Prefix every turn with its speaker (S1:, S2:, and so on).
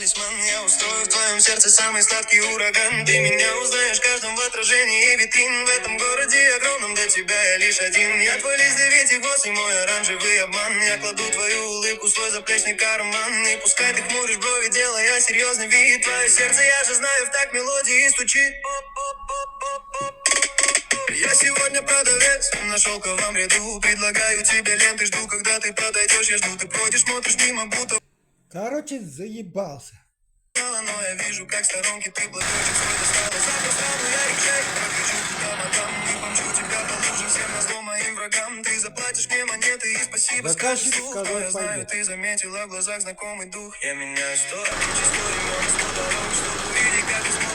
S1: талисман. Я устрою в твоем сердце самый сладкий ураган. Ты меня узнаешь в каждом в отражении витрин. В этом городе огромном для тебя я лишь один. Я твой лист девятиглаз и мой оранжевый обман. Я кладу твою улыбку в свой заплечный карман. И пускай ты хмуришь брови, делая серьезный вид. Твое сердце, я же знаю, в так мелодии стучит. Я сегодня продавец на шелковом ряду. Предлагаю тебе ленты, жду, когда ты подойдешь. Я жду, ты пройдешь, смотришь мимо, будто...
S2: Короче, заебался.
S1: Но я вижу, как в сторонке ты платочек свой достала. Завтра стану я речей, прокричу туда мадам. И помчу тебя по лужам, всем назло моим врагам. Ты заплатишь мне монеты и спасибо скажешь
S2: Заказчик
S1: вслух. Но
S2: сказал,
S1: я знаю,
S2: пойдет.
S1: ты заметила в глазах знакомый дух. Я меняю 101 часов, 100 дорог, чтобы увидеть, как ты смотришь.